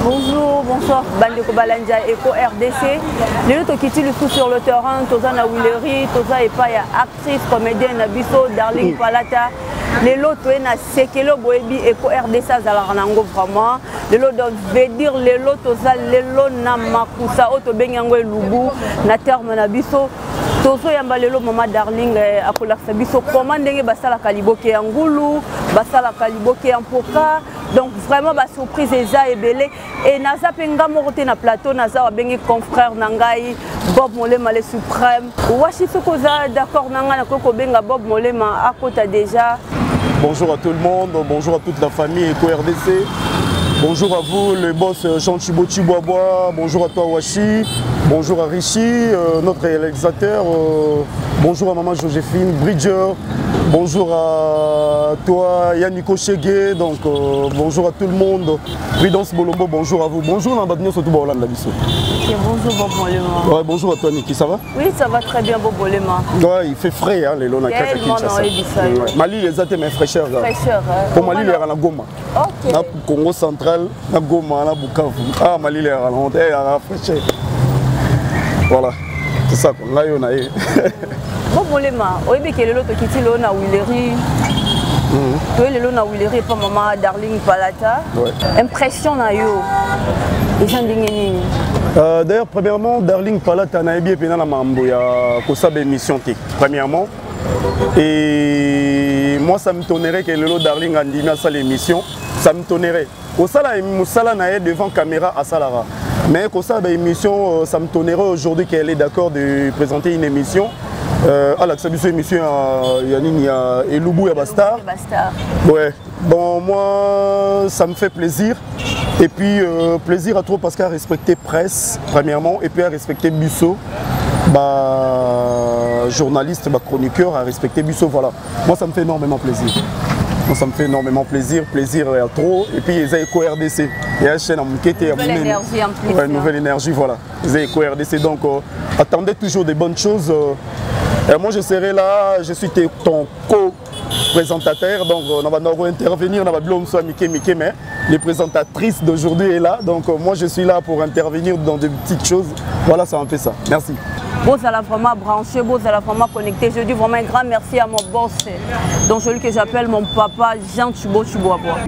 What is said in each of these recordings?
Bonjour, bonsoir, Bandeko Balanja, Eco RDC. Les autres qui le tout sur le terrain, Tozana Willery, Toza et pas actrice, comédienne, Abisso, Darling Palata. Les autres, Sekelo Boebi, Eco RDC, Zalaranango vraiment. Les autres veut dire les autres, les autres Namakusa, Oto Benyango et Lubu, Naterme Nabisso. Tozo yamba lelo mama Darling akolakisa biso comment ndenge basala kaliboke ya ngulu basala kaliboke ya mpoka donc vraiment ba surprise eza ebele et naza penga morote na plateau naza wa bengi confrère nangai Bob Molema le suprême washi sokoza d'accord nanga na koko benga Bob Molema akota déjà. Bonjour à tout le monde, bonjour à toute la famille Eco RDC. Bonjour à vous, le boss Jean Chibochi Boaboa, bonjour à toi Washi, bonjour à Richie, notre réalisateur, bonjour à maman Joséphine Bridger, bonjour à toi Yannick Chege, donc bonjour à tout le monde, Prudence Bolombo, bonjour à vous, bonjour Nabadnio Sotuba Hollande Bisso. Bonjour Bob Molema. Ouais, bonjour à toi Niki, ça va? Oui, ça va très bien Bob Molema. Ouais, il fait frais hein, les lona kaka Kinshasa. Mali les athées mais fraîcheur. Fraîcheur. Pour Mali les à la Goma. OK. Na Congo central, na Goma, na Bukavu. Ah Mali les à la fraîcheur. Voilà. C'est ça qu'on a eu. Bob Molema, oyebi ke lelo to kiti lo na Willery. Oui, lelo na Willery pa maman Darling Palata. Impression na yo. D'ailleurs, premièrement, Darling Palata na ebi epena na mambo ya kosabe émission te. Premièrement, et moi ça me tonnerait que lelo Darling andimi à l'émission, ça me tonnerait. Kosala musala na devant caméra à Salara. Mais kosabe émission, ça me tonnerait aujourd'hui qu'elle est d'accord de présenter une émission. À la émission Yannick et Lubu et Bastar. Ouais. Bon, moi, ça me fait plaisir. Et puis, plaisir à trop parce qu'à respecter presse, premièrement, et puis à respecter Busso, journaliste, chroniqueur, à respecter Busso, voilà. Moi, ça me fait énormément plaisir. Moi, ça me fait énormément plaisir à trop. Et puis, ils ont Eco RDC. Il y a une chaîne à Moukete. Nouvelle énergie en plus. Ouais, nouvelle énergie, voilà. Ils ont Eco RDC. Donc, attendez toujours des bonnes choses. Moi, je serai là, je suis ton co-présentateur, donc on va intervenir, on va mais les présentatrices d'aujourd'hui est là, donc moi je suis là pour intervenir dans des petites choses. Voilà, ça m'a fait ça. Merci. Vous allez vraiment branché, vous allez vraiment connecté. Je dis vraiment un grand merci à mon boss, donc celui que j'appelle mon papa Jean Chibochi Boaboa.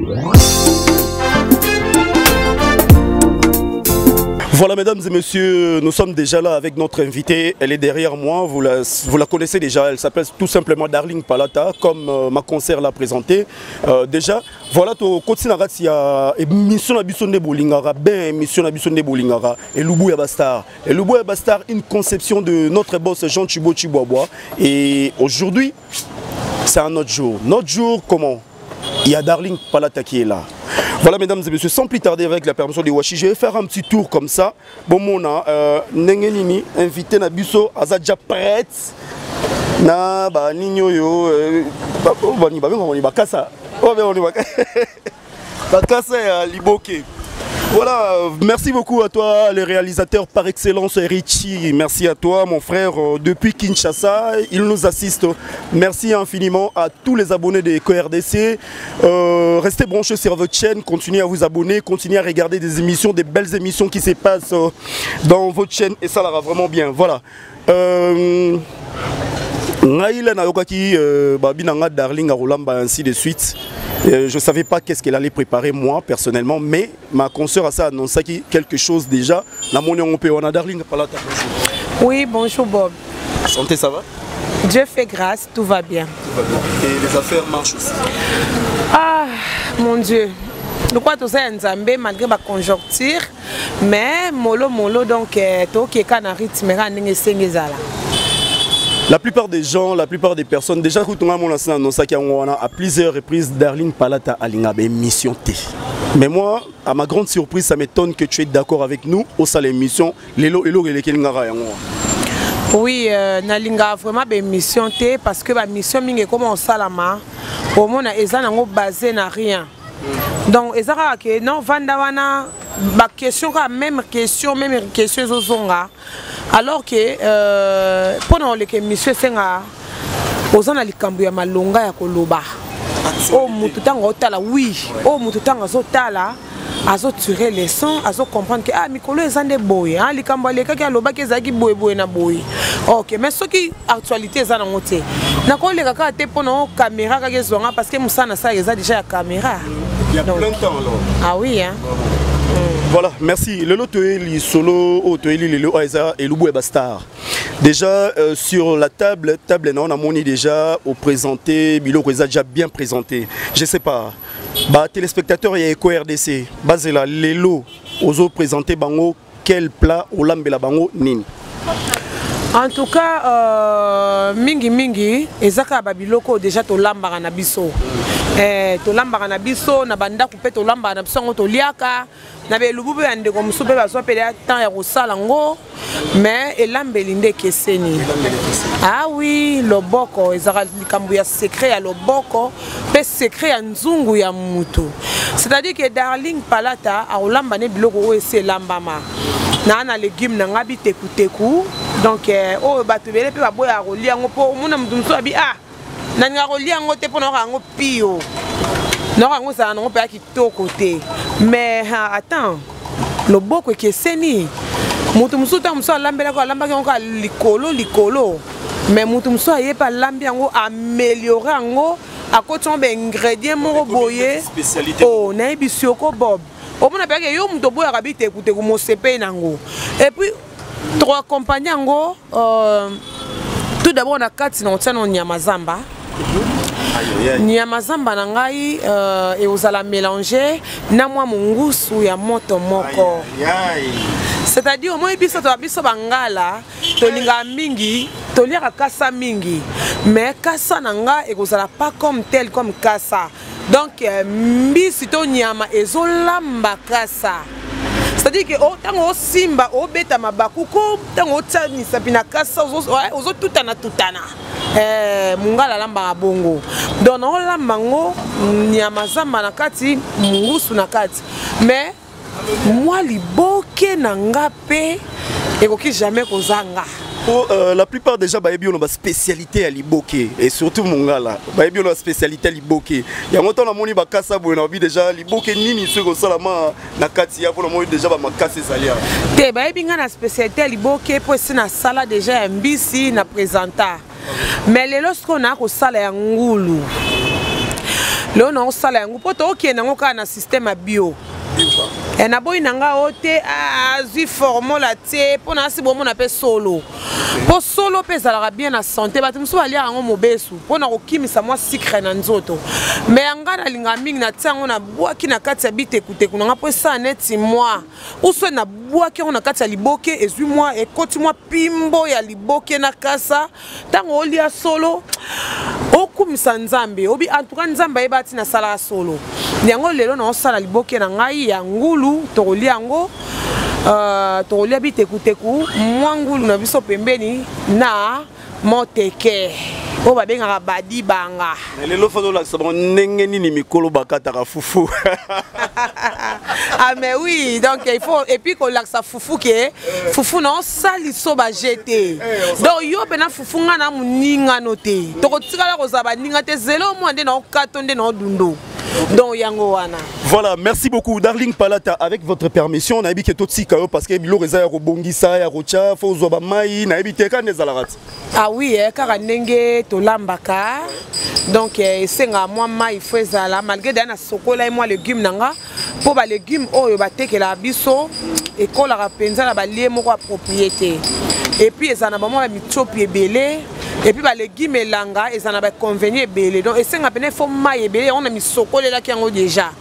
Voilà mesdames et messieurs, nous sommes déjà là avec notre invitée, elle est derrière moi, vous la connaissez déjà, elle s'appelle tout simplement Darling Palata, comme ma concert l'a présenté. Déjà, voilà, tu continues à émission de Bolingara, émission de Bolingara, et Lubu et Bastar. Et Lubu et Bastar, une conception de notre boss Jean Chibochi Boaboa. Et aujourd'hui, c'est un autre jour. Notre jour, comment? Il y a Darling Palata qui est là. Voilà mesdames et messieurs, sans plus tarder avec la permission de Washi, je vais faire un petit tour comme ça. Bon mona, Nengenini, invité na biso, Azadja prête. Na ba ninyo yo, bakasa. Bakasa ya liboke. Voilà, merci beaucoup à toi, le réalisateur par excellence, Richie. Merci à toi, mon frère, depuis Kinshasa. Il nous assiste. Merci infiniment à tous les abonnés de Eco RDC. Restez branchés sur votre chaîne, continuez à vous abonner, continuez à regarder des émissions, des belles émissions qui se passent dans votre chaîne. Et ça ira vraiment bien. Voilà. Darling ainsi de suite. Je ne savais pas qu'est-ce qu'elle allait préparer moi personnellement, mais ma consoeur a annoncé quelque chose déjà. Darling Palata. Oui, bonjour Bob. Santé, ça va? Dieu fait grâce, tout va bien. Tout va bien. Et les affaires marchent aussi. Ah, mon Dieu. De quoi tout ça, malgré ma conjoncture, mais mollo donc qui est en rythme, la plupart des gens, la plupart des personnes, déjà à plusieurs reprises, Darling Palata Alingabe émission T. Mais moi, à ma grande surprise, ça m'étonne que tu es d'accord avec nous au sein de l'émission Lelo Elo Kelingara. Oui, Nalinga vraiment émission T parce que la mission mingi comme on salama, au moins ils basé na rien. Donc ils que non vandawana ba question même question zozonga. Alors que pendant les émissions senga aux ana likambu ya malonga ya koloba Oh mututanga otala oui. Oh mututanga zotala. Azo tirer les sons, azo comprendre que ah mikolo ezande boye, hein likambo leka ki aloba ke zaki boye boye na boye. OK, mais ce qui actualité ezana ngote. Na ko leka ka te pono caméra ka gezonga parce que musana ça eza déjà la caméra. Il y a plein de temps alors. Ah oui hein. Voilà, merci. Le lot est solo, et Lubu Bastar. Déjà sur la table, on a moni déjà au présenté, Bilo Reza déjà bien présenté. Je sais pas. Bah téléspectateurs il y a Eco RDC. Basé là, les lots aux autres présentés bango quel plat au lambela bango nin. En tout cas, mingi ezaka babiloko déjà to lambara na biso. To lambara na biso na banda couper to lambara na biso to liaka na be lububu ya ndeko musupe bazo pele temps ya kosala ngo mais elambeli nde keseni. Ah oui, loboko ezaka likambu ya secret ya loboko pe secret ya nzungu ya mutu. C'est-à-dire que Darling Palata a olamba ne biloko o ese lambama. Na légumes na ngabi teku donc o bato bele pe baboya rolia ngo po mona mudumso abi ah na nga rolia ngo te po na ngo pio na ngo sa ngo pe kitoko te mais attends le boko keseni mutu musuta muso lambela ko lamba ko likolo mais mutu muso aye pa lambi ngo améliorer ngo à côté des ingrédients mo boye oh na ebisioko bob. Au moins, il y a un peu de écouter et puis, trois compagnies, tout d'abord, on a 4 Nyamazamba. Nyamazamba nangai et vous allez mélanger namwa mungusu ya moto moko. C'est-à-dire au moins biso to biso bangala to linga mingi to liaka kasa mingi mais kasa nanga et vous allez pas comme tel comme kasa. Donc mbisi to nyama ezolamba kasa. C'est-à-dire que tango simba obeta mabakuko tango tsani sapina kasa ozo tutana mungala lamba bongo donc on lamba ngo nyama zamba na kati mungusu na kati mais moi liboke nanga pe ekoki jamais kozanga. La plupart déjà baebi on a spécialité à liboke et surtout mongala baebi on a spécialité à liboke ya ngoto na moni bakasa bo na bi déjà liboke nini soko salama na kati ya pour moni déjà ba makase salia te baebi nga na spécialité à liboke po sina sala déjà mbisi na présenta mais les lorsqu'on a ko sala ya ngulu le on sala ya ngulu po to okena ngo ka na système bio et na boy nanga ote azi formula te pour na si bon na pe solo pour solo pe ça la bien na santé ba tumso ali ngo mobesu pour na kokimisa moi sucre na nzoto mais anga na linga mingi na tsango na boaki na kati ya bite kute kuna ngapo sa neti moi ou so na boaki on na kati ya liboke ezui moi et koti moi pimbo ya liboke na kasa tango olia solo okumisa nzambe obi en tout cas nzambe ebati na sala solo nyango lelo na osala liboke na ngai ya ngulu tokolia yango tokolia bitekuteku mwangulu na biso pembeni na moteke o babengaka badi banga lelo fado la sabon ndenge nini mikolo bakata fufu. Ah mais oui donc il faut et puis qu'on laxa fufu ke fufu na sali so ba jeter donc yo bena fufu nga na muninga note tokotikala ko za ba ninga te zelo mo ande na katonde na dundo. Donc yango wana. Voilà, merci beaucoup Darling Palata. Avec votre permission, on a habité tout de parce que Bilo Reza Robongisa, Rocha, Fozoba Mai, na habité quand les alarat. Ah oui, car nenge to lambaka. Donc senga moi mai fezala malgré dana sokola et moi légumes nanga pour ba légumes oyo ba tekela biso et ko la rapenza la ba lié moko propriété. Et puis ça na ba moi mi chopi belé. Et puis les légumes et langa et ça n'a pas convenu belé donc et c'est un peu faut maille belé on a mis sokole là qui en déjà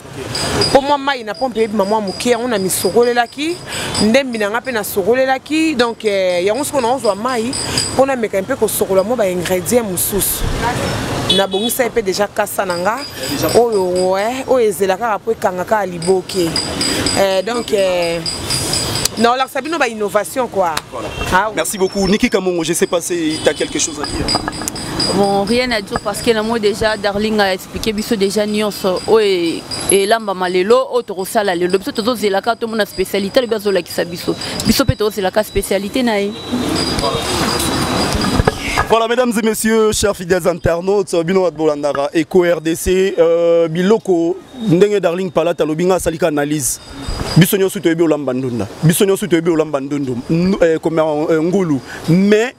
pour moi maille n'a pas payé maman mouké on a mis sokole là qui ndembi n'a pas na sokole là qui donc il y a on se connaît on voit maille on a mis un peu que sokole moi ba ingrédients moussous na bongi ça peut déjà kasa nanga oh ouais oh ezelaka après kangaka liboke donc non, là, ça une innovation quoi. Voilà. Ah, merci beaucoup. Niki Kamongo, je sais pas si tu as quelque chose à dire. Bon, rien à dire parce que moi déjà, Darling a expliqué biso déjà nuance et lamba malelo, autre sala lelo. Biso tozo zelaka tout mon spécialité le biso la ki sa biso. Biso peto zelaka spécialité nae. Voilà, mesdames et messieurs, chers fidèles internautes, Bino Bolandara, Eco RDC, Biloko, Ndenge Darling Palata, Lobinga Salika Analyse. Bisogno su Toebi Olambandunda. Bisogno su Toebi Olambandundu. Comme Ngulu. Mais,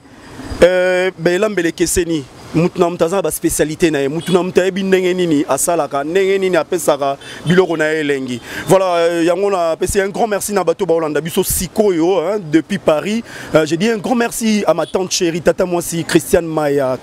Belambele Keseni. Mutuna mtaza ba spécialité na mutuna mtaebi ndenge nini asalaka ndenge nini apesaka biloko na elengi. Voilà, yango na pesi un grand merci na bato ba Olanda biso sikoyo depuis Paris. Je dis un grand merci à ma tante chérie tata Mwasi Christiane Maya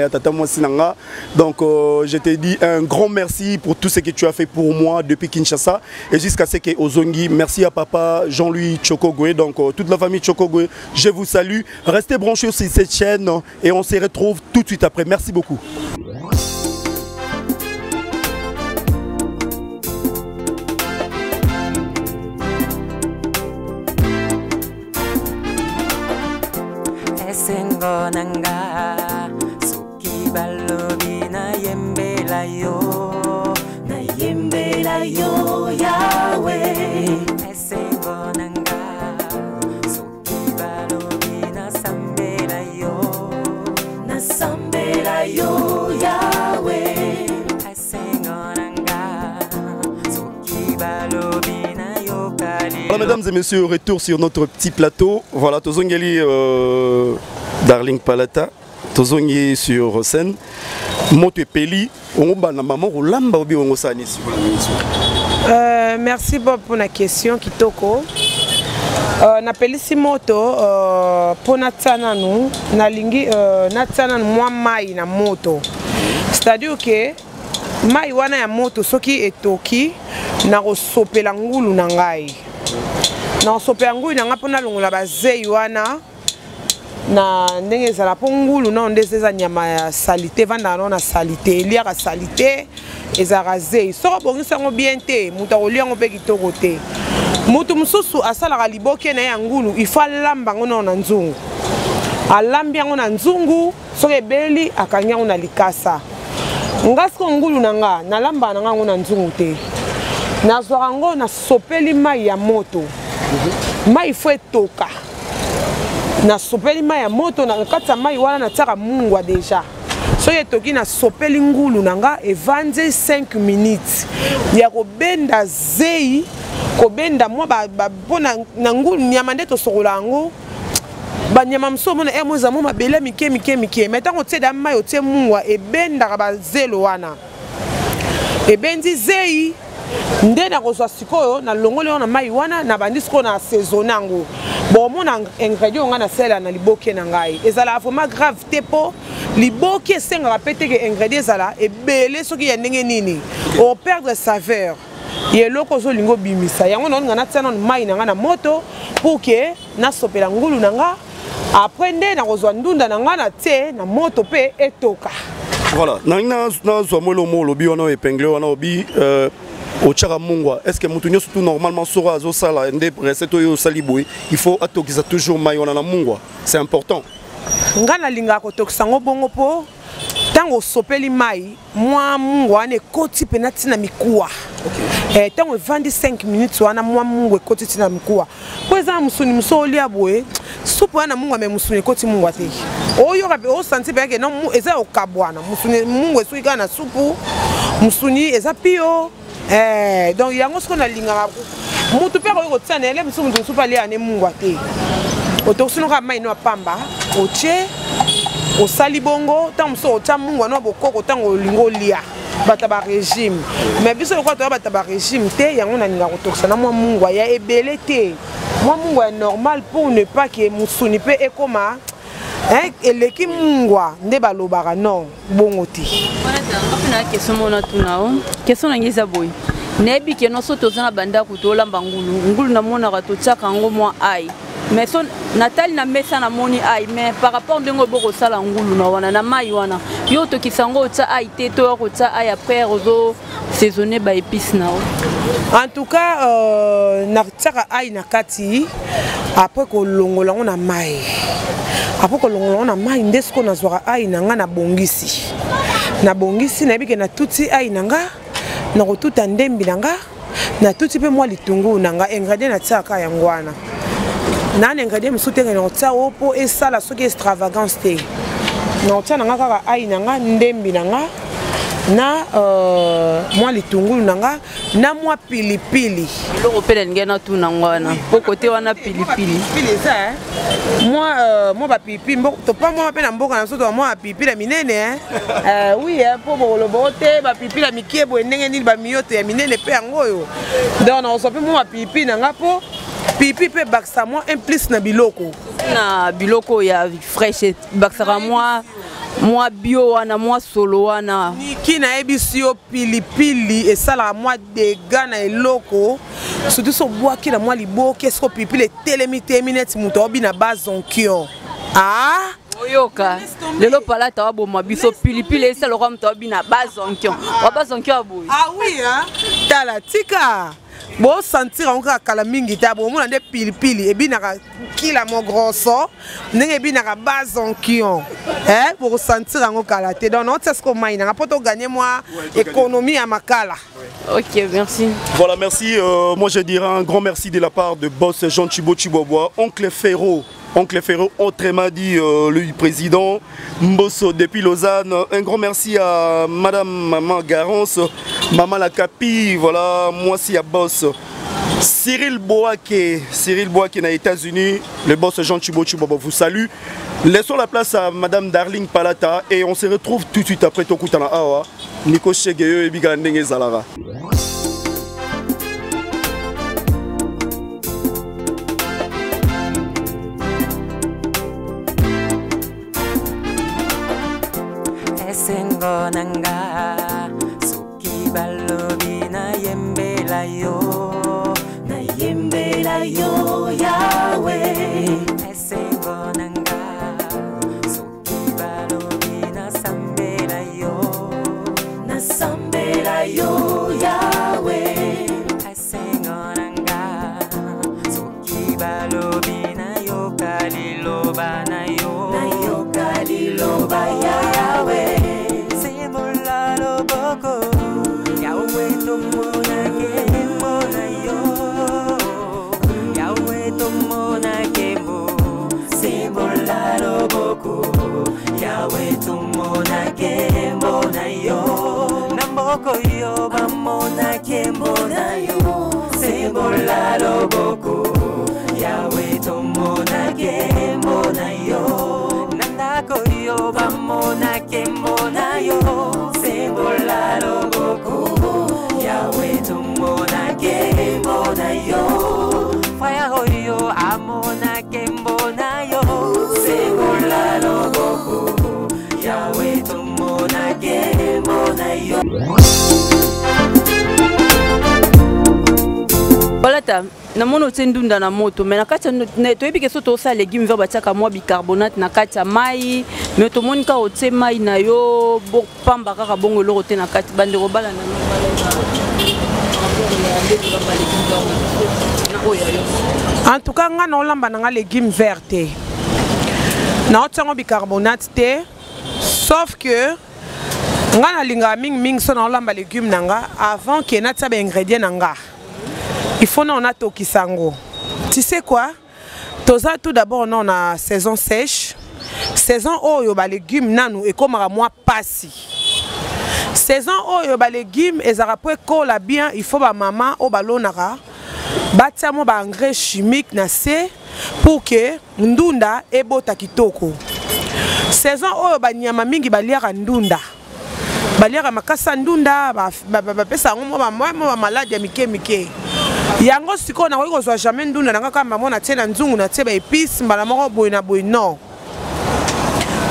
tata Mwasi nanga. Donc je te dis un grand merci pour tout ce que tu as fait pour moi depuis Kinshasa et jusqu'à ce que Ozongi. Merci à papa Jean-Louis Chokogwe, donc toute la famille Chokogwe. Je vous salue. Restez branchés sur cette chaîne et on se retrouve tout de suite après. Merci beaucoup. Voilà, mesdames et messieurs, retour sur notre petit plateau. Voilà, Tozongeli Darling Palata, Tozongeli sur scène. Moto Peli, on va maman Rolamba obi on sani. Merci Bob pour la question Kitoko. Na pelisi moto pour natana nous na lingi natana moi mai na moto. C'est-à-dire que mai wana ya moto soki etoki na kosopela ngulu na ngai. Na sopela ngulu na ngapona longola bazei wana na ndenge ezala po ngulu na ndezeza nyama ya salite vanda na salite elia ka salite ezara zei soko bongisa ngo bien te muta olia ngo pe kitoko te mutu mususu asala ka liboke na ya ngulu ifa lamba ngo na nzungu alambi ngo na nzungu soke beli akanya ngo na likasa ngasko ngulu nanga na lamba nanga ngo na nzungu te na zorango na sopeli mai ya moto mai fo etoka na sopeli mai ya moto na kata mai wana na tsaka mungwa deja so etoki na sopeli ngulu nanga evanje 5 minutes ya kobenda zei kobenda mwa bona na ngulu nyama ndeto sokola ngo ba nyama msomo na emoza mo mabele mike metango tse da mai otie mungwa ebenda ka bazelo wana ebendi zei ndena kozwa sikoyo na longole na mai wana na bandisiko na saisonango bon mona ingrédient nga na sela na liboke na ngai ezala vraiment grave te po liboke senga rapete que ingrédient ezala ebele soki ya ndenge nini o perdre saveur yeloko zo lingo bimisa yango nga na tsana mai na nga na moto pour que na sopela ngulu na nga après nde na kozwa ndunda na nga na te na moto pe etoka. Voilà, na zo molo molo bi wana épinglé wana obi au Tcharamungwa, est-ce que Moutounio surtout normalement sera au sala ndé recette au saliboué, il faut atokiza toujours mayona na mungwa, c'est important. Ngana linga ko tokisango bongo po tango sopeli mai moi mungwa ne koti penati na mikuwa. Okay. Tango 25 minutes wana moi mungwa koti na mikuwa. Kwa za musuni musoli abwe supu wana mungwa me musuni koti mungwa te. Oyo kabe o santi beke no eza okabwana musuni mungwa suika na supu musuni eza pio. Donc yango ce qu'on a linga mutu pe ko tsana ele musu mutu supa le ane mungwa te otoksuno ka mai no pamba oche o sali bongo tam so cha mungwa no bokoko tango lingo lia bata ba régime mais biso ko to bata ba régime te yango na linga otoksana mo mungwa ya ebele te mo mungwa normal pour ne pas que musuni pe ekoma eleki mungwa nde balobaka non bongo te. Na question mona tunao question na ngisa boy nebi ke no soto zana banda kutola ngulu na mona ka to tsaka ngo mwa ai mais son natali na mesa na moni ai mais par rapport ndengo boko sala ngulu na wana na mai wana yo to kisango tsa ai te to ko tsa ai après ozo saisonner ba épices na en tout cas na tsaka ai na kati après ko longola na mai après ko longola na mai ndesko na zwaka ai na nga na bongisi na bike na tuti ai nanga na kotuta ndembi nanga na tuti pe mwa litungu nanga ingrédient na tsaka yangwana na ingrédient msutenge na tsa opo esala soki extravagance te na otia nanga kaka ai nanga ndembi nanga na moi litungulu nanga na moi pilipili eloko pele ngena tu nangwana po côté wana pilipili ça moi ba pilipili to pas moi pe na mboka na soto moi pilipili minene oui po bolobo te ba pilipili mikie bo ndenge nini ba miyoto ya minene pe yango yo donc na osopi moi pilipili nanga po pipi pe baksa moi implice na biloko ya fraîche baksa moi bio wana moi solo wana ki na ebisio pilipili esala moi dega na eloko surtout so bois ki na moi liboke so pilipili telemite minute muto obi na bazonkion oyoka lelo palata waboma biso pilipili esala kwa muto obi na bazonkion aboy oui tala tika bo sentir encore kala mingi ta bo mona de pilipili e binaka kila mo grosso ndenge binaka bazonkion pour sentir encore kala te donc non c'est ce qu'on maina poto gagner moi économie à makala. OK, merci. Voilà, merci. Moi je dirais un grand merci de la part de boss Jean Chibo Chibobois, oncle Ferro, autrement dit le président Mbosso depuis Lausanne. Un grand merci à Madame Maman Garance, Maman la Capi, voilà, moi aussi à boss. Cyril Boaké dans les États-Unis, le boss Jean Chibo Chibobois vous salue. Laissons la place à Madame Darling Palata et on se retrouve tout de suite après Tokutana Awa. Nico Chegeyo et Bigandenge Zalara. Nanga suki balobi na yembela yo Yahweh esengo nanga suki balobi na sambela yo Yahweh esengo nanga suki balobi na yo kaliloba na yo kaliloba Yahweh Namboko yo bamona kembona yo Sembola loboko Yahweh tomona kembona yo Nandako yo bamona kembona yo Sembola loboko Yahweh tomona kembona yo Fire yo amona kembona yo Sembola loboko Yahweh tomona kembona yo. Palata na mono tsendunda na moto mais na kati to yebi ke so to sa légumes vert batiaka moi bicarbonate na kati ya mai mais to monika otse mai na yo bo pamba kaka bongo loko te na kati bande ko bala na en tout cas nga na olamba na légumes verts na otango bicarbonate te sauf que nga na linga ming so na olamba légumes nanga avant que na tsa ba ingrédients nanga il faut non ato kisango. Tu sais quoi? Toza tout d'abord non na saison sèche. Saison oyo ba légumes nanu et comme à moi passi. Saison oyo ba légumes ezara po kola bien, il faut ba maman o balonara. Batia mo ba engrais chimique na se pour que ndunda ebota kitoko. Saison oyo ba nyama mingi baliaka ndunda. Baliaka makasa ndunda ba pesa ngo ba malade mike. Yango siko na ko zo jamais ndunda nanga kama mona tena nzungu na teba épice mbala moko boy na boy non.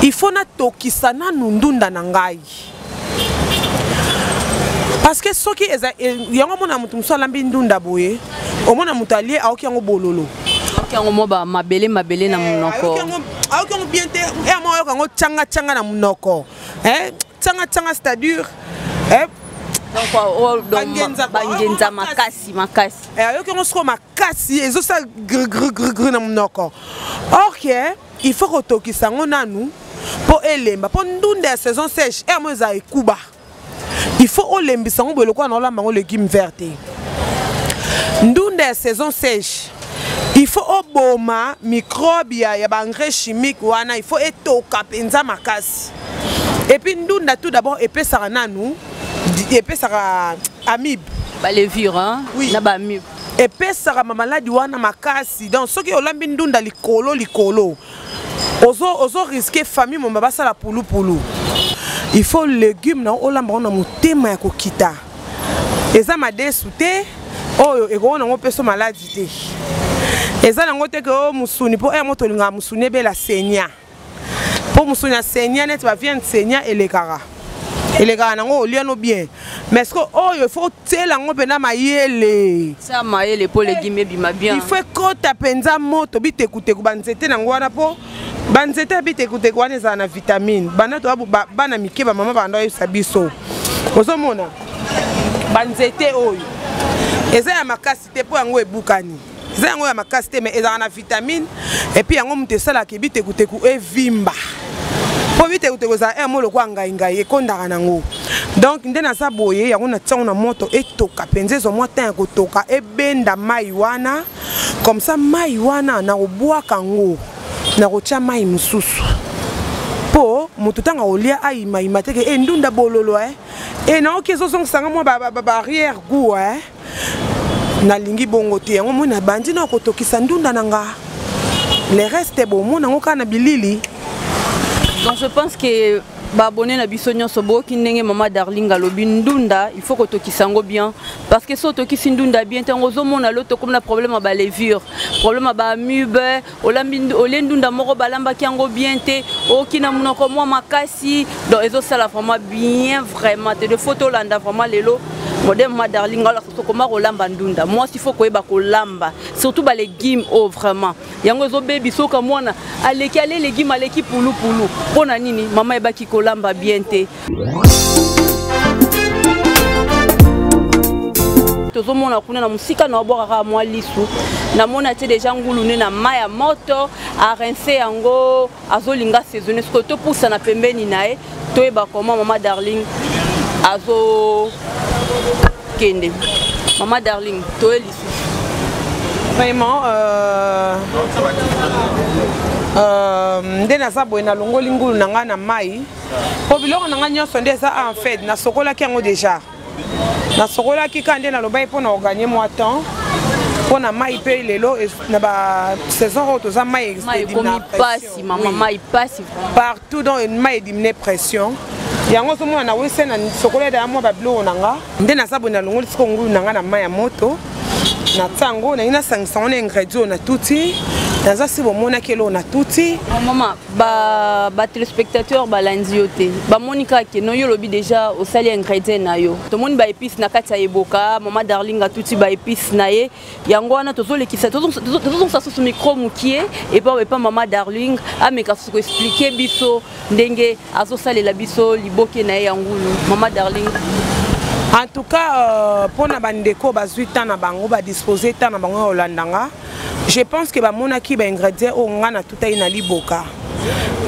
Il faut na tokisa na ndunda na ngai. Parce que soki yango mona mutu mso lambi ndunda boye, o mona mutalier aoki yango bololo. Aoki yango moba mabele na munoko. Aoki yango bien te, e mo aoki yango changa na munoko. Changa c'est-à-dire bangenza makasi ayoki yango soko makasi ezosa gr na munoko. Ok, il faut kotokisa yango nanu po elemba po ndunda ya saison sèche mo eza ekuba. Il faut olembisa yango boye lokwa na olamba yango légumes verts. Ndunda ya saison sèche il faut oboma microbe ya engrais chimique wana, il faut etoka penza makasi. Et puis ndunda tout d'abord epesaka nanu, epesaka amibe. Ba levure hein, oui. Na ba amibe. Epesaka mamaladi wana makasi. Donc soki olambi ndunda likolo. Ozo risquer famille mon baba sala pulu. Il faut légumes na olamba na mutema ya kokita. Eza madesu te, oyo ekona ngo peso maladi te. Eza nango te ko musuni po moto linga musuni be la senya. Po musuni senya net va vient senya elekara. Elekara nango oliano bien. Mais ce que oyo faut tela ngo pena mayele. Ça mayele po légumes bima bien. Il faut kota penza moto bitekuteku banzete nango wana po banzete bitekuteku wana za na vitamine. Bana to bana mikeba mama banda yo sabiso. Ozomona banzete oyo. Eza ya makasi te po yango ebukani. Eza yango ya makasi te mais eza na vitamine et puis yango mutesala ke bitekuteku evimba. Po bitekuteku za molo kwa ngai ekondaka nango. Donc ndena sa boye yango na tsango na moto etoka penzezo moto ko toka ebenda mai wana comme ça mai wana na obwaka ngo na kocha mai mususu. Po mututanga olia ai mai mateke ndunda bololo et na okezo song sanga mo barrière goût na lingi bongo te yango mona bandi na kotokisa ndunda nanga le reste bon mona ngoka na bilili. Donc je pense que abonné na biso nyonso bo ki ndenge mama Darling alobi ndunda il faut que tokisango bien parce que so tokisi ndunda bien tango zo mona loto comme na problème ba levure problème ba amube olambi olendunda moko balamba kiango bien te okina munoko mwa makasi donc ezo sala vraiment bien vraiment te de photo landa vraiment lelo modem mama Darling ala so koma kolamba ndunda moi il faut ko eba kolamba surtout ba légumes oh vraiment yango zo baby so ka mwana aleki ale légumes aleki pulu pona nini mama eba ki lamba bien te. Tozomona kuna na musika na obora mwa lisu na mona te déjà ngulune na maya moto a rincer yango azolinga saisonner ce que to poussa na pembeni nae to eba comment mama Darling azo kende mama Darling to lisu vraiment ndena sa boye na longoli ngulu nanga na mai po biloko nanga nyonso nde eza en fait na sokola ki yango déjà na sokola ki ka nde na lobai po na gagner moi temps po na mai pe lelo na ba saison oyo toza mai pasi mama mai pasi partout dans une mai diminuer pression yango so mwana na wese na sokola da mo ba biloko nanga nde na sa boye na longoli siko ngulu nanga na mai ya moto na tango na ina sangisa on ingrédients na tuti naza si bomona kelo na tuti maman ba téléspectateur balandi yote ba monika ke no yo lobi déjà au sali ingrédients na yo to moni ba épices na kati ya eboka mama Darling a tuti ba épices na ye yango wana tozolekisa tozon sa micro mukie et pas mama Darling ameka ko expliquer biso ndenge azo salela biso liboke na ye yangulu mama Darling. En tout cas, pour na bandeko bazui temps na bango ba disposer temps na bango holandanga. Je pense que ba monaki ba ingrédients o nga na tutai na liboka.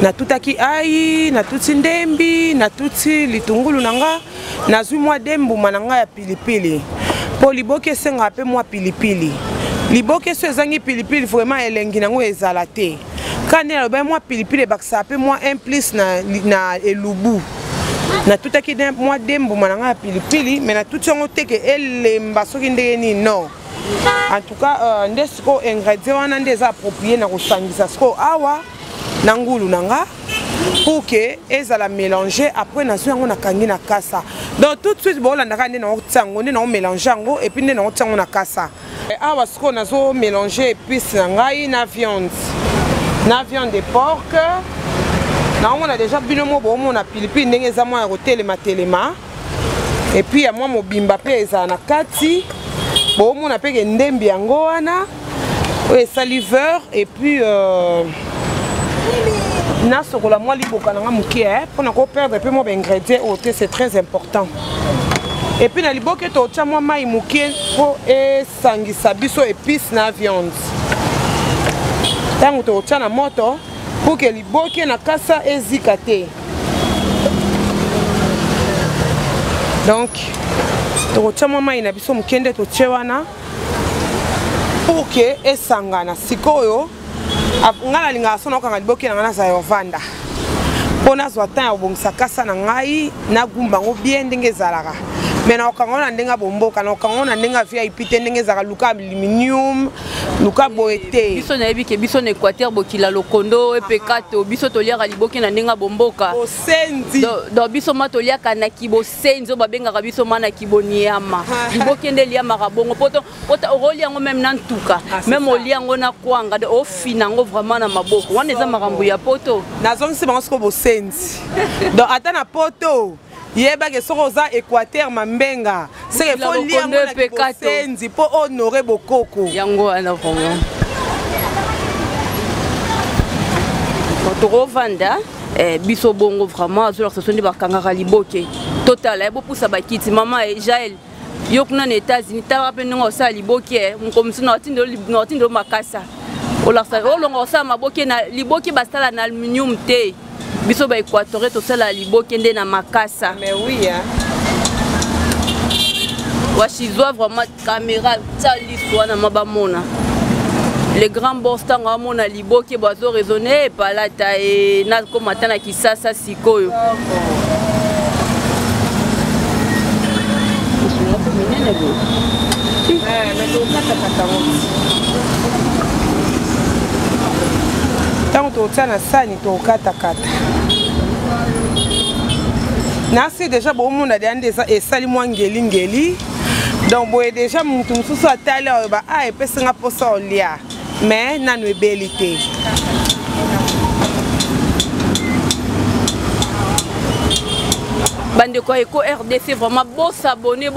Na tutaki ai, na tuti ndembi, na tuti litungulu nanga, na zui mwa dembu mananga ya pilipili. Po liboke senga pe mwa pilipili. Liboke so ezangi pilipili vraiment elengi nango ezala te. Kane na ba mwa pilipili baksa pe mwa un plus na elubu. Na tout aki d'un mois dembo mananga pilipili mais na tout yango te ke elemba soki ndenge ni non en tout cas ndesiko ingrédients wana ndeza approprié na kosangisa siko awa na ngulu nanga pour que ezala mélanger après na so yango na kangi na kasa donc tout de suite bo landa ka ndena otsango ndena o mélanger yango et puis ndena otsango na kasa awa siko na zo mélanger épices na ngai na viande de porc. On a déjà vu le mot bon, on a pilipili ndenge za mwa telema et puis ya mwa mobimba pe eza na kati bon on a pe ndembi yango wana et saliveur et puis na sokola mwa liboka nanga mukie pour na ko perdre pe mo ba ingrédients ote c'est très important et puis na liboka to tcha mwa mai mukie po esangisa biso épices na viande tango to tcha na moto pour que liboke na kasa ezikate. Donc to chama mai na biso mukende to chewana pour que esangana sikoyo ngala linga sona okanga liboke na ngana za yovanda pona zwa tan obongisa kasa na ngai na gumba ngo bien ndenge zalaka mais na okanga ndenga bomboka na okanga ndenga VIP te ndenge zalaka luka aluminium luka boete biso na yebi ke biso na Équateur bokila lokondo epekato biso toliaka liboke na ndenga bomboka osenzi do biso ma toliaka na kibo senzo babengaka biso mana kibo niama liboke nde liama ka bongo poto oroliango même na ntuka même oliango na kwanga de ofinango vraiment na maboko wana eza makambo ya poto nazongisi bango siko bosenzi donc ata na poto yeba ke soko za Équateur mambenga c'est faut liango na bosenzi po honorer bokoko yango wana vraiment toro vanda biso bongo vraiment azolo ça sonde bakangaka liboke total ebo pusa bakiti mama Jael yokuna na États-Unis tala pe ndongo sa liboke mkomisi na tindo makasa olasa olongo sa maboke na liboke basala na aluminium te biso ba Équateur to sala liboke nde na makasa mais oui hein washizwa vraiment caméra taliswa na mabamona les grands boss tango amona liboke bazo raisonner palata e na komata na kisasa sikoyo tango totia na sani tokatakata nasi déjà bomona de esali mwa ngeli donc boye déjà mutu mosusu atali oyo ba epesinga mposa olia mais nano ebeli te bande quoi Eco RDC vraiment beau s'abonner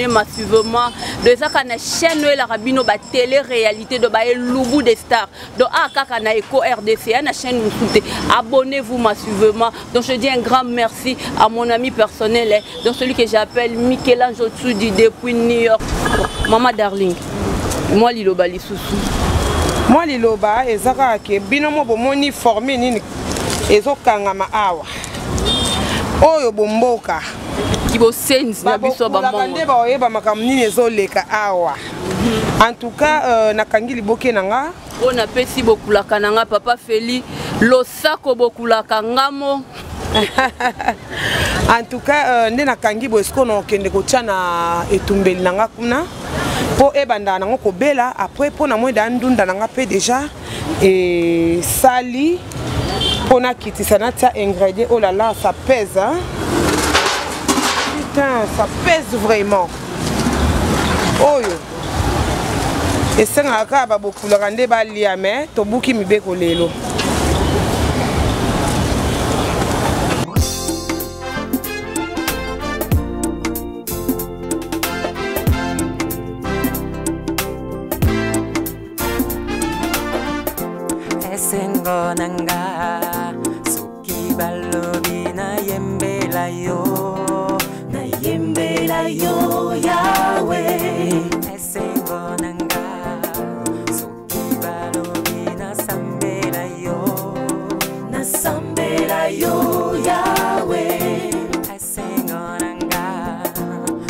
massivement de ça kana chaîne la rabino ba télé réalité de ba Lubu des stars donc kaka na Eco RDC na chaîne vous abonnez-vous massivement donc je dis un grand merci à mon ami personnel donc celui que j'appelle Michel-Ange Tsudi depuis New York Mama Darling moi liloba lisusu moi liloba ezaka ke binomo bomoni formé nini ezokanga ma awa oyo bomboka kibo sense na biso ba mama bande ba oyeba makambo nini ezoleka awa en tout cas nakangi liboke nanga ona pesi bokulaka nanga papa Feli losako bokulaka ngamo en tout cas nde nakangi boesko na okende kotia na etumbeli nanga kuna po ebanda nango kobela après po na mweda ndunda nanga pe déjà et sali on a quitté ça natia ingrédients oh là là ça pèse hein putain ça pèse vraiment oh yo et c'est un cas ba beaucoup le rendre ba liamé to buki mibeko lelo nanga suki balobi na yembela yo Yahweh esengo nanga suki balobi na sambela yo Yahweh esengo nanga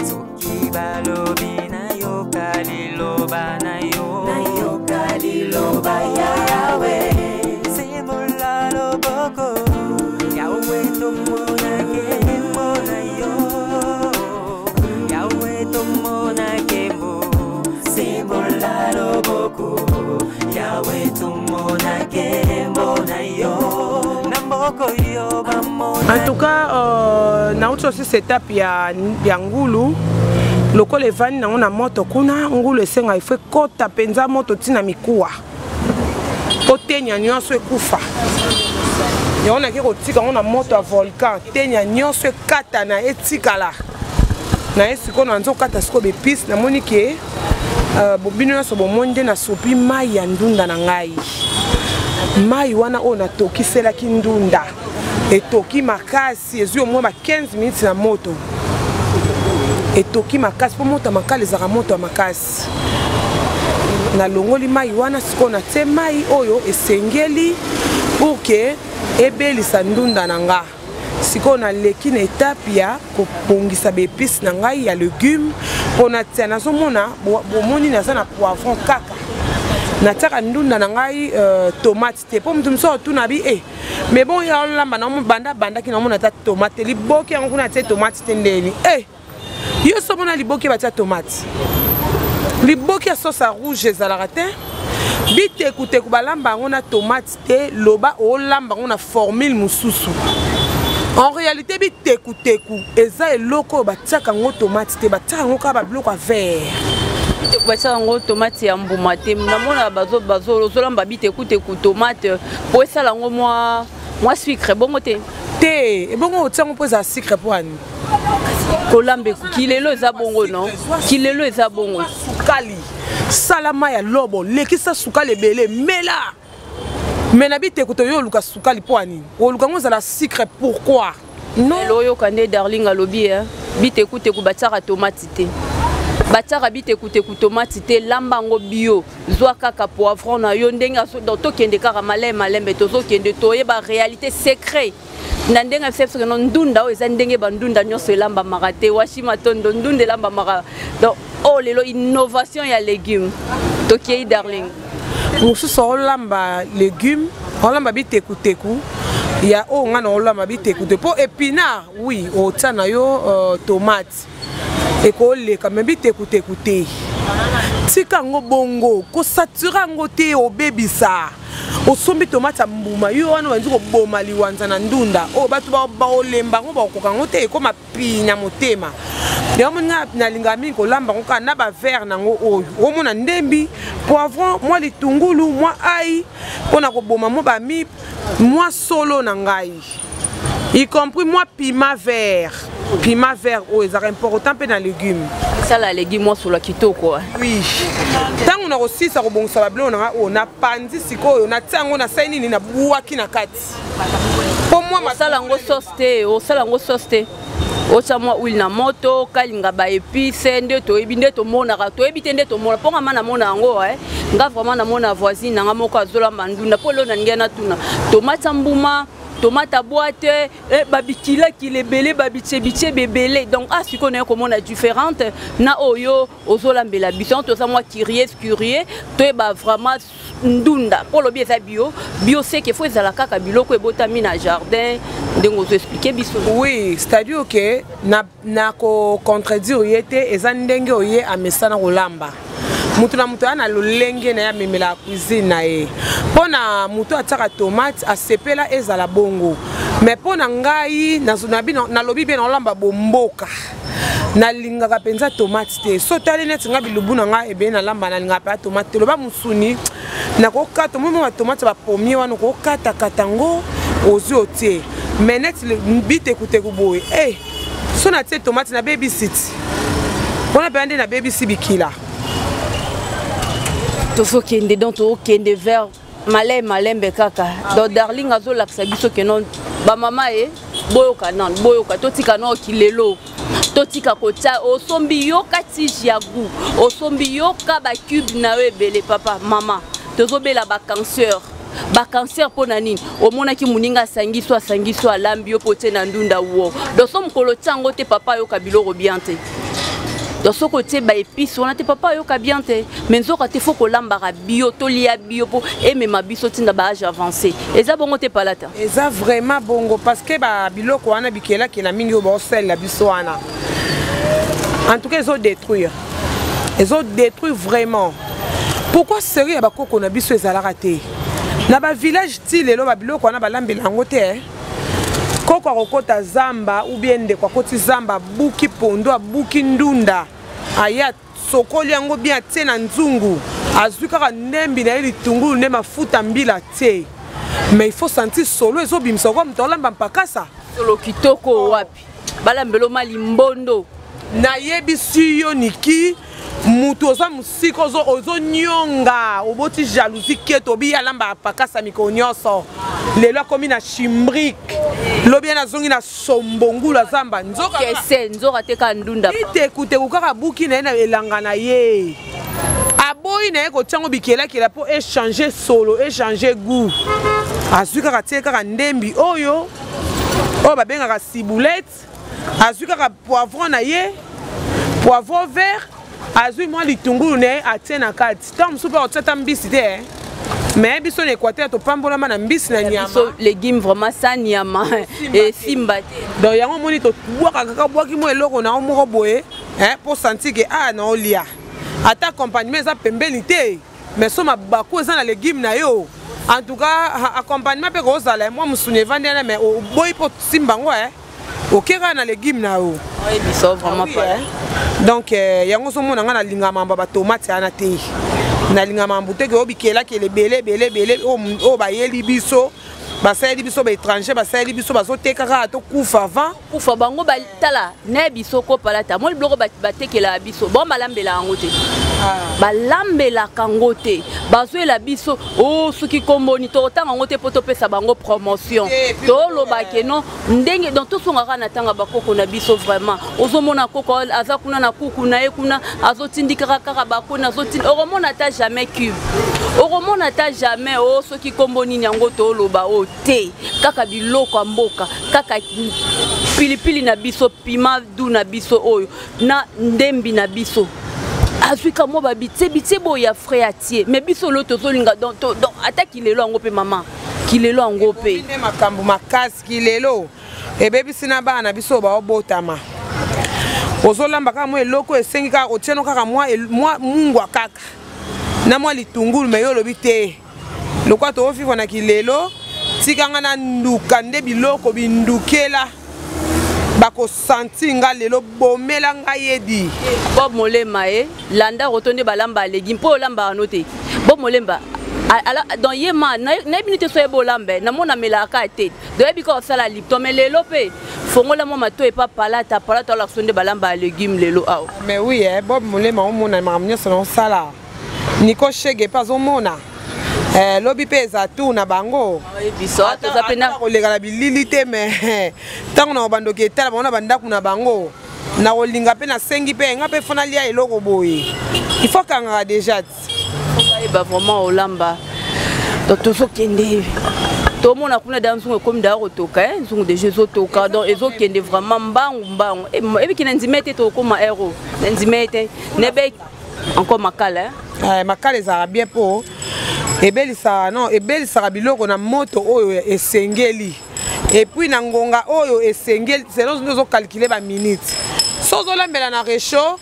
suki balobi na yo kaliloba na yo kaliloba Yahweh en tout cas nauti aussi cette étape ya ngulu lokola evani nango na moto kuna ngulu esenga ifo ekota mpenza moto ntina mikuwa po tenya nyonso ekufa yango nake kotika ngo na moto ya volcan tenya nyonso ekata na etikala na ye sikoyo na nzokata sikoyo bepisi namoni ke bobino nyonso bomoni nde nasopi mai ya ndunda na ngai mai wana oyo natokiselaki ndunda etoki makasi ezwi omwa ba 15 minutes na moto etoki makasi po moto ya makala ezaka moto ya makasi nalongoli mai wana sikoyo natie mai oyo esengeli pour ke ebelisa ndunda na nga siko na leki na étape ya kopongisa ba épices na ngai ya légumes pona tia nazomona bomoni naza na poivron kaka na tiaka ndunda na ngai tomate te po mutu mosusu otuna bi mais bon ya olamba na bandaki namona ata tomate liboki yango kuna tie tomate te ndeni yo so mona liboki batia tomate liboki ya sauce rouge ezalaka te bitekuteku balamba yango na tomate te loba olamba yango na formule mosusu en réalité bitekuteku eza eloko oyo batiaka yango tomate te batiaka yango kaka babiloko ya vert batiaka yango tomate ya mbuma te namona bazolamba bitekuteku tomate po esala yango mwa sucre bongo te ebongo otia yango mpo eza sucre po ani kolamba kilelo eza bongo non kilelo eza bongo sukali salama ya lobo lekisa sukali ebele mela mais na bitekuto yo oluka sukali po ani oluka ngo ezala sucre pourquoi non oyoka nde darling alobi bitekuteku batiaka tomate te batiaka bitekuteku tomate te lamba yango bio zwa kaka poivron na yo ndenge tokende kaka malembe tozokende toyeba réalité secret na ndenge fefseke no ndunda oyo eza ndenge bandunda nyonso elambamaka te washima tondo ndunda elambamaka donc lelo innovation ya légume tokei darling mosusu olamba légume olamba bitekuteku ya oyo nga na olamba bitekuteku mpo épinard oui otia na yo tomate ekoleka me bitekuteku te tika yango bongo kosature yango te obebisa osombi tomate ya mbuma yo wana banzi koboma liwanza na ndunda oyo bato baolemba yango bakokoka yango te ekoma pinya motema yango moninga nalinga mingi kolamba yango kaka na bavere nango oyo omona ndembi poivron mwa litungulu mwa ai mpona koboma mo bami mwa solo na ngai y compris mwa piment vert oyo ezaka important mpe na légume sala légume mwa solo kitoko oui ntango na kosisa kobongisa babiloko nanga oyo napandi sikoyo natia yango nasali nini nabwaki na kati mpo mwa osala yango sauce te otia mwa huile na moto kalinga baépice nde toyebi nde tomonaka toyebi te nde tomona mpo nga ma namona yango nga vraiment namona voisine nanga moko azolamba ndunda mpo lelo na ningai natuna tomate ya mbuma tomate à boîte babikila ebele babiche bebele donc sikoyo naye komona différente na oyo ozolambela biso toza mwa curie toyeba vraiment ndunda mpo lobi eza bio seke fo ezala kaka biloko ebotami na jardin ndenge ozoexplike biso oui c'est-à-dire ke na kocontredire ye te eza ndenge oye amesana kolamba mutu na mutu ana lolenge na ya memela cuisine na ye pona mutu ataka tomate asepela ezala bongo mais pona ngai nalobi bien olamba bomboka nalingaka penza tomate te so tali neti nga bilubu na nga ebe nalamba nalinga pe tomate te loba musuni nakokata momo ba tomate ba pommier wana kokata katango ozi otie mais neti bitekuteku boye so na tie tomate na baby sit pona pe ande na baby sit bikila tozokende donc tokende vers malembe kaka donc darling azolakisa biso ke non bamama boyoka totika no kilelo totika kotia osombi yoka tige ya goût osombi yoka bacube na yo ebele papa mama tozobela bacancer mpo na nini omonaki moninga asangiso alambi yo mpo tie na ndunda wo donc so mokolo tia yango te papa ayoka biloko bien te donc ce côté épice on a te papa yoka bien te mais nzoka te faut kolambaka bio tolia bio po emema biso tinda ba âge avancé eza bongo te palata eza vraiment bongo parce que ba biloko wana bikela kena mingi o bosel la biso wana en tout cas ils ont détruire vraiment pourquoi sérieux ya bakoko na biso ezalaka te na ba village ti lelo ba biloko wana balambela yango te koko akokota zamba ou bien ndeko akoti zamba buki pondo abuki ndunda aya sokoli yango bien atie na nzungu azwi kaka ndembi na ye litungulu nde mafuta mbila te mais il faut sentir solo ezobimisa kwa moto olamba mpakasa solo kitoko wapi balambelo mali mbondo nayebisi yo niki mutu oza musika ozonyonga oboti jalousie keto obi alamba pakasa mikolo nyonso lelo akomi na chimbrique lobi nazongi na sombongula zamba nzoka teka ndunda itekuteku kaka buki na ye na elanga na ye aboyi na ye kotiango bikelakela mpo échanger solo échanger goût azwi kaka tie kaka ndembi oyo oyo babengaka ciboulette azwi kaka poivron na ye poivron vert azwi mwa litungulu na ye atie na kati ntango mosusu mpe otiata mbisi te mais biso na Équateur topambolama na mbisi na nyama biso légume vraiment sa nyama esimba te donc yango moni tobwaka kaka bwaki mo eloko na yo moko boye mpo sentir ke na olia ata accompagnement eza pembeni te mais so mabaku eza na légume na yo en tout cas accompagnement mpe kozala mwa mosuni evandi wana mais oboyi mpo simba ngo okeka na légume na yo biso vraiment pas donc yango ozomona nga nalinga mamba batomate ana te nalinga mambu te ke obikelaki ebele oyo bayeli biso basaleli biso baétranger basaleli biso bazotekaka tokufa avant kufa bango batala na biso kopalata mo biloko batekela biso bon balambela yango te balambelaka yango te bazwela biso soki komboni totanga yango te mpo topesa bango promotion tolobake no ndenge donc tosongaka na ntanga bakoko na biso vraiment ozomona koko aza kuna na kuku na ye kuna azotindikaka kaka bakoni okomona ata jamais cube okomona ata jamais soki komboni yango toloba te kaka biloko ya mboka kaka pilipili na biso pima du na biso oyo na ndembi na biso azwika mo babitie boye ya frais atie mais biso lo tozolinga donc ata kilelo yango mpe mama kilelo yango mpe makambo makasi kilelo ebebisi na bana na biso baobotama ozolamba kaka mwa eloko esengi kaka otieno kaka mwa mungwa kaka na mwa litungulu me yo olobi te lokwa toofivwa na kilelo tikanga na nduka nde biloko bindukela bakosanti nga lelo bomela ngai yedi Bob Molema landa rotonde balamba légume mpo olamba ano te Bob Molema dans yema na minute so ebo lambe na mona melaka te doyebi ko sala lipto mais lelo pe fongola mo mato e pa palata la sonde balamba légume lelo aw mais oui Bob Molema o mona mamnya sono sala niko shege pas o mona lobi pe eza tu na bango biso toza pena kolega na bilili te mais tango na bandoki etala bango na bandaku na bango na kolinga pe na sengi pe nga pe fona lia eloko boye il faut kanga déjà ba vraiment olamba donc tozokende tomona kuna da nzungu comme da rotoka nzungu de Jésus toka donc ezokende vraiment mbangu ebi kina nzimete to koma héros nzimete nebe encore makala makala ezala bien po ebelisaka biloko na moto oyo esengeli et puis na ngonga oyo esengeli selon nous calculer ba minutes so ozolambela na réchaud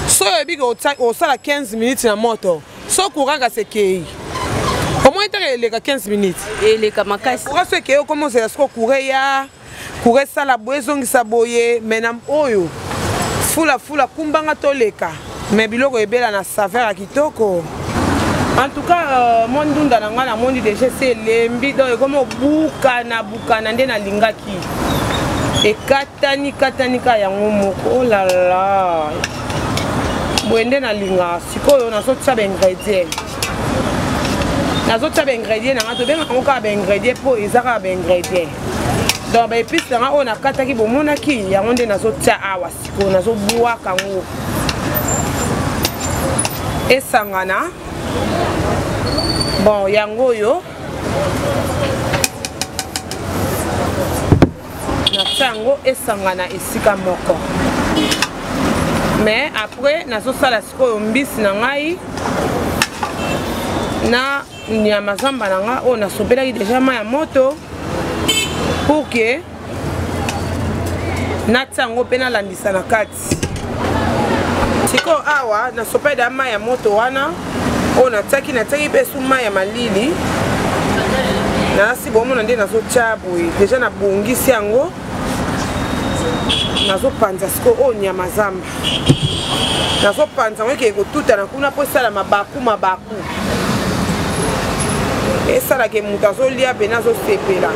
so yebi osala 15 minutes na moto so courant ga sekei au moins eleka 15 minutes eleka makasi courant so ekei okomose ya siko courant sala boye ezongisa boye menam oyo fula kumbanga toleka mais biloko ebela na saveur ya kitoko. En tout cas, mon dunda na ngana mondi déjà c'est lembi donc comme bukana nde na lingaki. Et katani ka yango moko oh là là. Boende na linga sikoyo na so tsa ba ingrédients. Na so tsa ba ingrédients na ngato benga ngoka ba ingrédients po ezaka ba ingrédients. Donc ba épices na ona kataki bomona ki yango nde na so tsa awa sikoyo na so buwa kango. Esangana bon yango yo na tango esangana esika moko mais après na so sala sikoyo mbisi na ngai na nyama zamba na nga o na sobelaki déjà ma ya moto pour que na tango pe na landisa na kati siko awa na sopeda ma ya moto wana o nataki pe suma ya malili na si bomo na nde nazo chaboye déjà na bongisi yango nazo panza siko o nyama zamba nazo panza ngeke kotuta na kuna po sala mabaku esala ke mutu azolia pe nazo sepela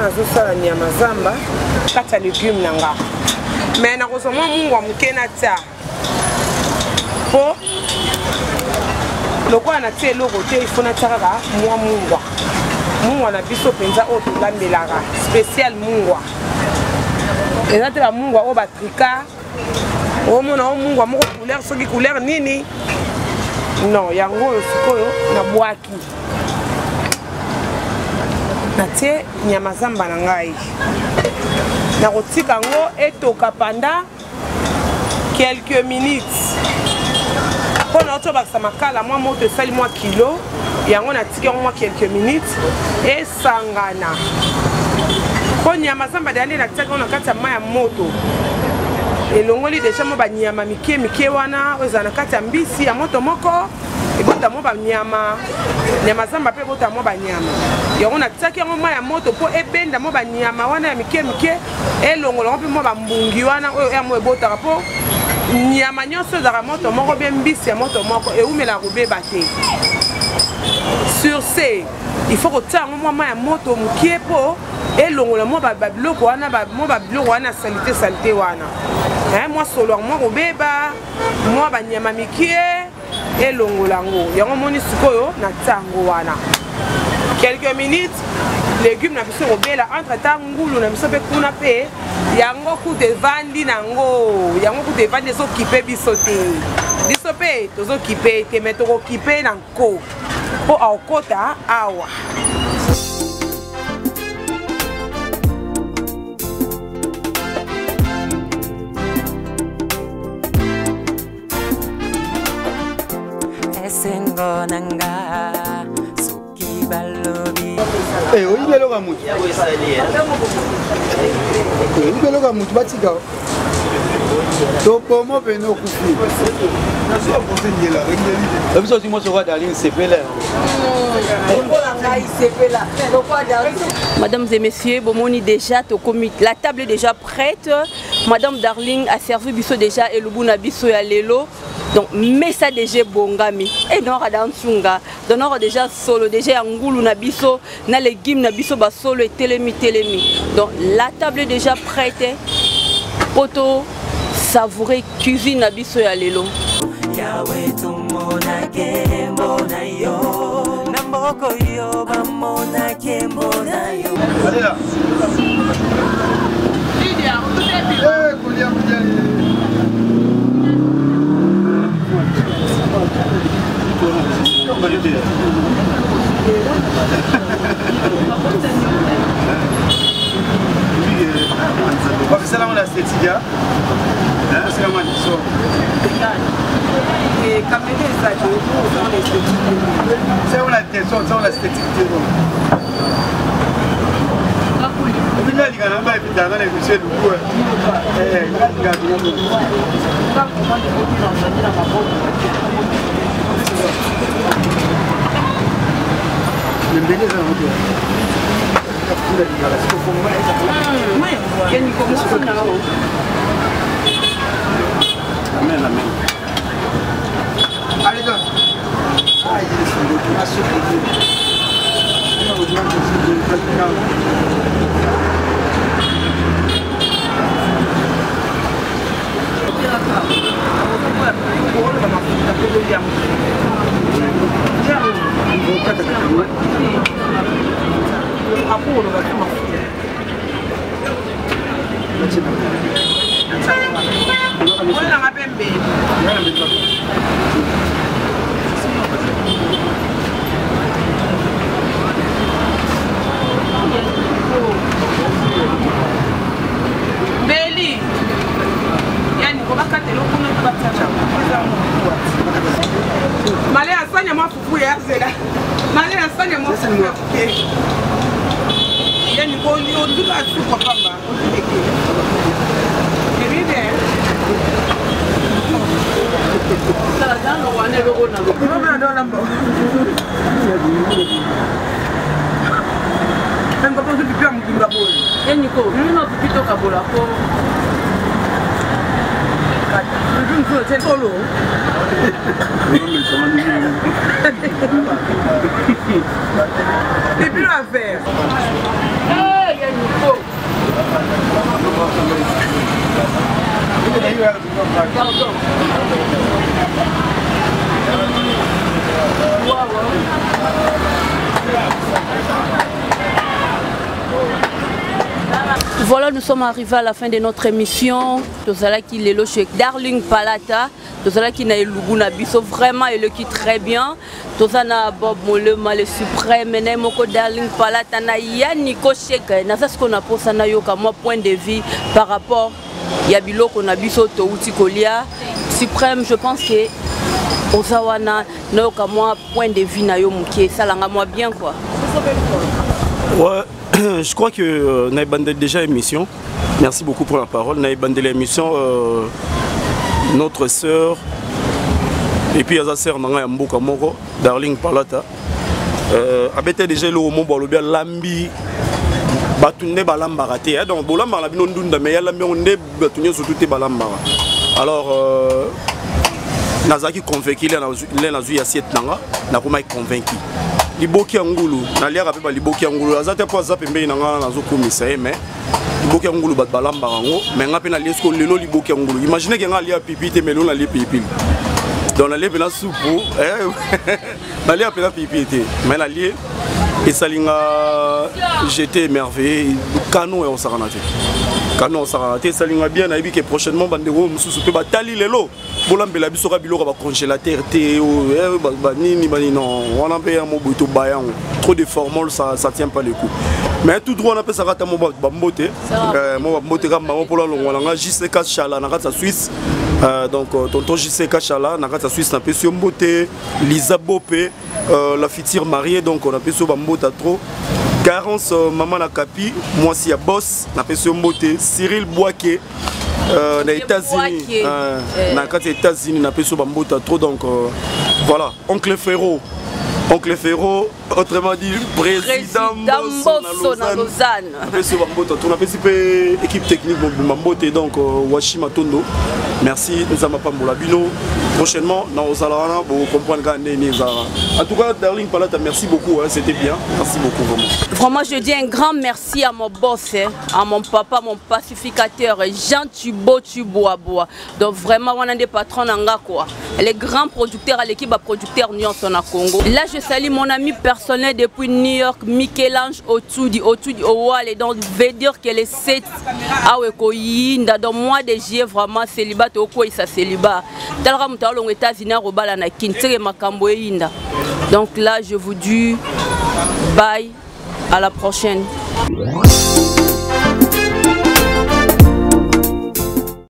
azosala nyama zamba kati ya légume na nga mais nakozomwa mungwa moke na tia po lokola na tia eloko te ifo natia kaka mwa mungwa na biso mpenza oyo tolambelaka spécial mungwa eza te bamungwa oyo batrika omona o mungwa moko couleur soki couleur nini Non, yango sikoyo na bwaki. Natie nyama zamba na ngai. Na kotika ngo etoka pendant quelques minutes. Pour notre baksa makala moi moto sali moi kilo yango natika moi quelques minutes et sangana. Pour nyama zamba dande natika na kati ya mai ya moto. Elongoli déjà mo ba nyama mike wana ozana kati ya mbisi ya moto moko ebota mo ba nyama zamba pe bota mo ba nyama yango natika yango mai ya moto po ebenda mo ba nyama wana ya mike elongola pe mo ba mbungi wana oyo ya mo ebota po nyama nyonso ezaka moto moko bien mbisi ya moto moko eumela kobeba te. Sur ce, il faut que moi ma moto mukie po elongola mo ba biloko wana mo ba biloko wana salité wana. Moi solo moi kobeba moi ba nyama mikie elongola ngo yango moni sikoyo na tango wana. Quelques minutes légumes na biso kobela entre temps ngulu na biso pe kuna pe yango ku de vandi nango yango ku de vandi so kipe biso te biso pe tozo kipe te mais to kipe na nko po akota awa. Esengo nanga suki balobi. Eh, oui, il est là, Mout. Il est là, Mout. Batika. Donc, comment venir au coup? Mesdames et messieurs, Bomoni déjà la table est déjà prête. Madame Darling a servi biso déjà et le bouna biso ya lelo. Donc mais ça déjà bongami et non radansunga donc déjà solo déjà ngulu na biso na légumes na biso ba solo et telemi donc la table est déjà prête poto savourer cuisine na biso ya lelo yawe tumona kembo na yo na mboko yo ba mona kembo na yo allez là Lydia Et puis à faire. Voilà, nous sommes arrivés à la fin de notre émission. Tozala qui est chez Darling Palata. Tozala qui n'a Luguna Biso vraiment et le qui très bien. Tozana Bob Molema le suprême. N'a moko Darling Palata na Yannick Cheka. Na ça ce qu'on a pour ça na yoka moi point de vue par rapport ya biloko na biso to uti kolia suprême. Je pense que Osawana na yoka moi point de vue na yo mukie ça langa moi bien quoi. Ouais. Je crois que Naïbandé déjà émission. Merci beaucoup pour la parole. Naïbandé l'émission, notre sœur et puis sa sœur Nanga Mboka Moko, Darling Palata. Abete déjà le mot bolobia lambi batunde balambaraté. Donc bolamba la binondunda mais yalla mais on est batunye surtout te balambara. Alors Nazaki convaincu les nazu assiette nanga na kuma convaincu. Liboki Angulu, nalia rappelé par Liboki Angulu, azate pas zapembe nanga nazo komisa mais Liboki Angulu bat balamba rango, mais nga pe na liesko lelo Liboki Angulu. Imaginez que nga lia pipi te melo na lia pipi. Dans la lia pe na soupu, na lia pe na pipi te, mais la lia et salinga j'étais émerveillé, canon et on s'arrête. Canon s'arrête, salinga bien na que prochainement bandero mususu pe batali lelo. Bolambela biso ka biloko ba congélateur te nini bani non on a payé un mobuto bayan trop de formol ça tient pas le coup mais tout droit on appelle ça rata mo bambote mo bambote ka maman pour la longolanga JCK Chala na kata Suisse donc tonton JCK Chala na kata Suisse na peso mbote Lisa Bopé la future mariée donc on appelle ça bambota trop Garance maman na Kapi moi si ya boss na peso mbote Cyril Boaké les États-Unis, dans les États-Unis, on a fait bambota trop donc voilà, Oncle Ferro, autrement dit président Bosso na Lausanne. On a fait bambota, on a fait équipe technique bambote donc Washima Tondo. Merci, nous avons pas la bino. Prochainement, dans Osalana, vous comprenez en tout cas, Darling Palata, merci beaucoup, hein, c'était bien. Merci beaucoup vraiment. Vraiment, je dis un grand merci à mon boss, hein, à mon papa, mon pacificateur, Jean Tubo Tuboaboa. Donc vraiment, on a des patrons en quoi. Les grands producteurs à l'équipe producteur Nyon son à Congo. Là, je salue mon ami personnel depuis New York, Michel-Ange Otudi Owal. Et donc, veut dire que les 7 Awekoyinda, dans moi de juillet, vraiment célibat, au quoi il s'est célibat. Aux États-Unis, donc là, je vous dis bye, à la prochaine.